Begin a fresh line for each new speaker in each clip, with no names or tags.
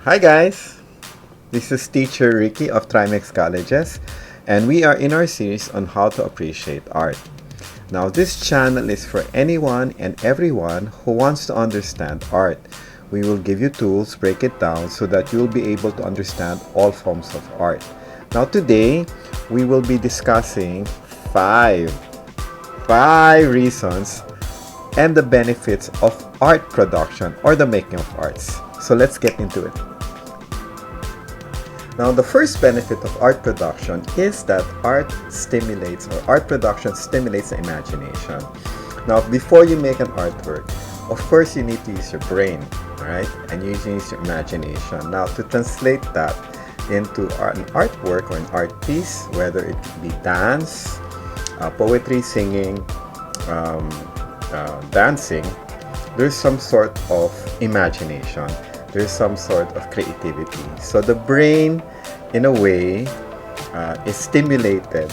Hi guys, this is teacher Ricky of Trimex Colleges, and we are in our series on how to appreciate art. Now this channel is for anyone and everyone who wants to understand art. We will give you tools, break it down so that you will be able to understand all forms of art. Now today, we will be discussing five reasons and the benefits of art production or the making of arts. So let's get into it. Now, the first benefit of art production is that art production stimulates the imagination. Now, before you make an artwork, of course, you need to use your brain, right? And you use your imagination. Now, to translate that into an artwork or an art piece, whether it be dance, poetry, singing, dancing, there's some sort of imagination. There's some sort of creativity. So the brain, in a way, is stimulated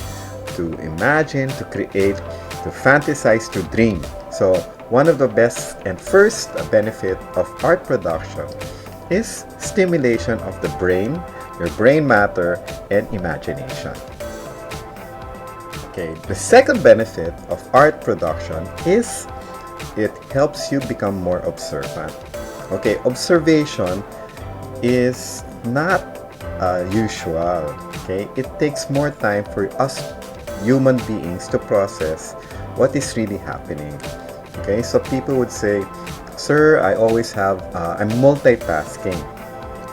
to imagine, to create, to fantasize, to dream. So one of the best and first benefit of art production is stimulation of the brain, your brain matter, and imagination. Okay, the second benefit of art production is it helps you become more observant. Okay, observation is not usual. Okay, it takes more time for us human beings to process what is really happening. Okay, so people would say, "Sir, I'm multitasking,"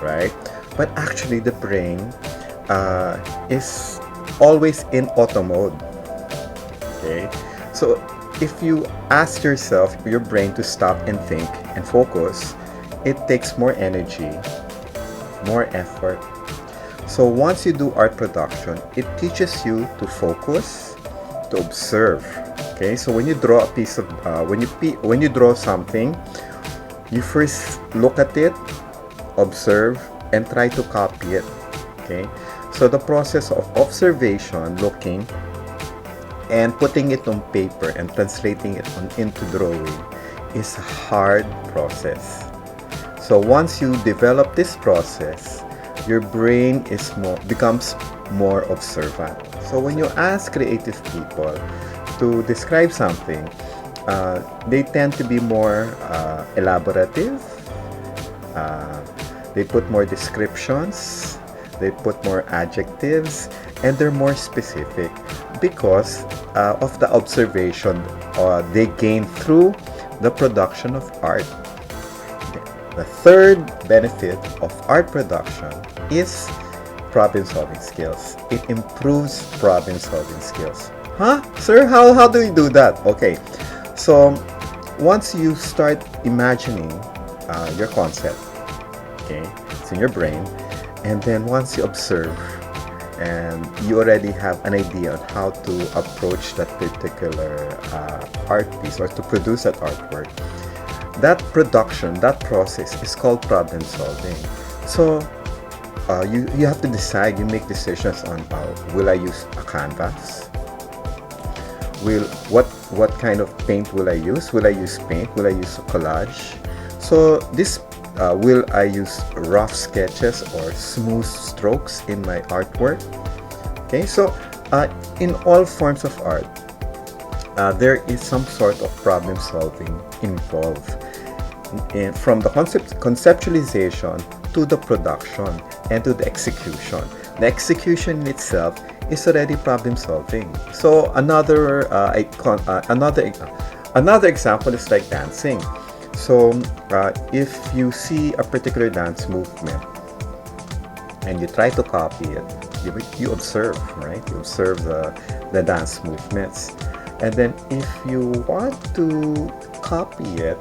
right? But actually, the brain is always in auto mode. Okay, so if you ask your brain to stop and think and focus, it takes more energy, more effort. So once you do art production, it teaches you to focus, to observe. Okay, so when you draw a piece of when you draw something, you first look at it, observe, and try to copy it. Okay, so the process of observation, looking, and putting it on paper and translating it into drawing is a hard process. So once you develop this process, your brain becomes more observant. So when you ask creative people to describe something, they tend to be more elaborative. They put more descriptions, they put more adjectives, and they're more specific because of the observation they gain through the production of art. The third benefit of art production is problem-solving skills. It improves problem-solving skills. Huh? Sir, how do you do that? Okay, so once you start imagining your concept, okay, it's in your brain, and then once you observe, and you already have an idea on how to approach that particular art piece or to produce that artwork, that process is called problem solving. So you have to decide, you make decisions on will I use a canvas? What kind of paint will I use? Will I use paint? Will I use collage? So this will I use rough sketches or smooth strokes in my artwork? Okay, so in all forms of art, there is some sort of problem solving involved. From the conceptualization to the production and to the execution. The execution in itself is already problem solving. So another example is like dancing. So if you see a particular dance movement and you try to copy it, you observe, right? You observe the dance movements, and then if you want to copy it,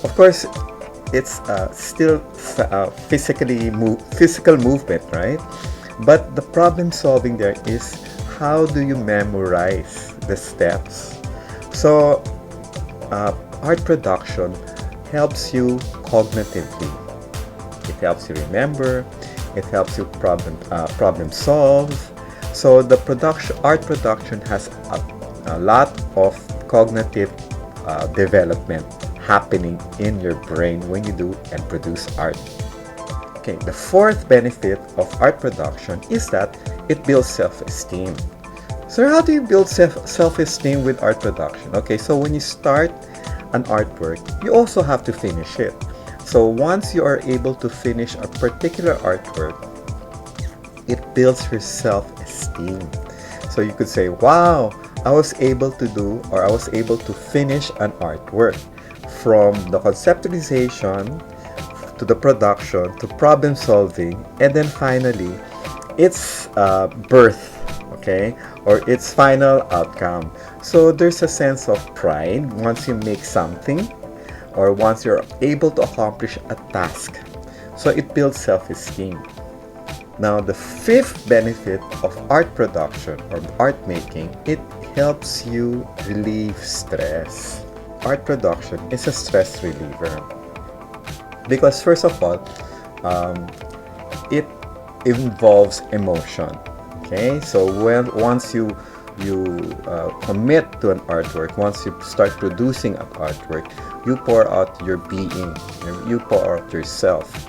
of course, it's still physical movement, right? But the problem solving there is how do you memorize the steps? So art production helps you cognitively. It helps you remember. It helps you problem solve. So the art production has a lot of cognitive development happening in your brain when you do and produce art. Okay, the fourth benefit of art production is that it builds self-esteem. So how do you build self-esteem with art production? Okay, so when you start an artwork, you also have to finish it. So once you are able to finish a particular artwork, it builds your self-esteem. So you could say, wow, I was able to finish an artwork, from the conceptualization to the production to problem solving, and then finally its birth, okay, or its final outcome. So there's a sense of pride once you make something, or once you're able to accomplish a task. So it builds self-esteem. Now, the fifth benefit of art production or art making, it helps you relieve stress. Art production is a stress reliever because, first of all, it involves emotion. Okay, so once you commit to an artwork, once you start producing an artwork, you pour out your being, you pour out yourself.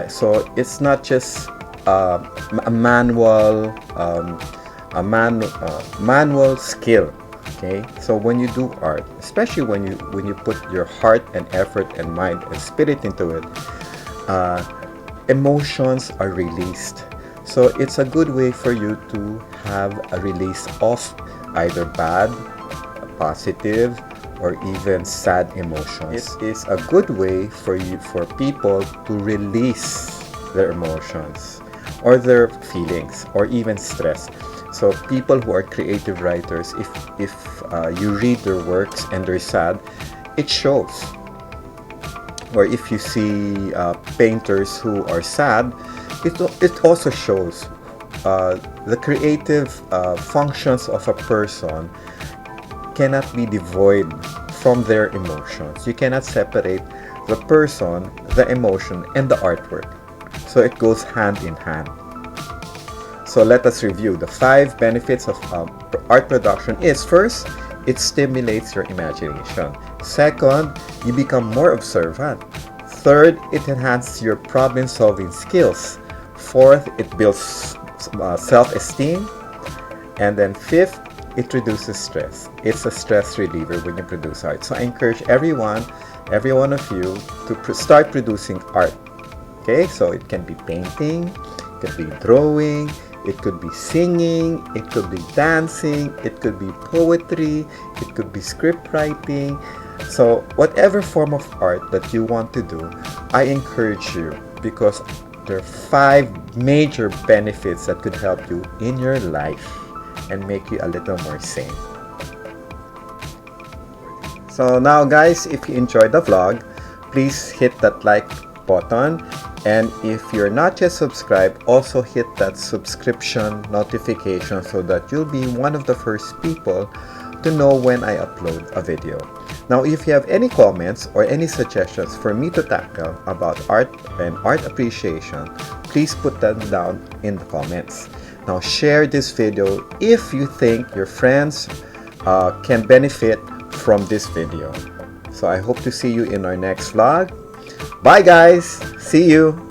So it's not just a manual skill. Okay, so when you do art, especially when you put your heart and effort and mind and spirit into it, emotions are released. So it's a good way for you to have a release of either bad, positive, or even sad emotions. It is a good way for people to release their emotions or their feelings or even stress. So people who are creative writers, if you read their works and they're sad, it shows. Or if you see painters who are sad, it also shows. The creative functions of a person cannot be devoid from their emotions. You cannot separate the person, the emotion, and the artwork. So it goes hand in hand. So let us review. The 5 benefits of art production is: first, it stimulates your imagination. Second, you become more observant. Third, it enhances your problem-solving skills. Fourth, it builds self-esteem. And then fifth, it reduces stress. It's a stress reliever when you produce art. So I encourage every one of you to start producing art. Okay, so it can be painting, it could be drawing, it could be singing, it could be dancing, it could be poetry, it could be script writing. So whatever form of art that you want to do, I encourage you, because there are 5 major benefits that could help you in your life and make you a little more sane. So now guys, if you enjoyed the vlog, please hit that like button, and if you're not yet subscribed, also hit that subscription notification so that you'll be one of the first people to know when I upload a video. Now, if you have any comments or any suggestions for me to tackle about art and art appreciation, please put them down in the comments. Now, share this video if you think your friends can benefit from this video. So I hope to see you in our next vlog. Bye guys! See you!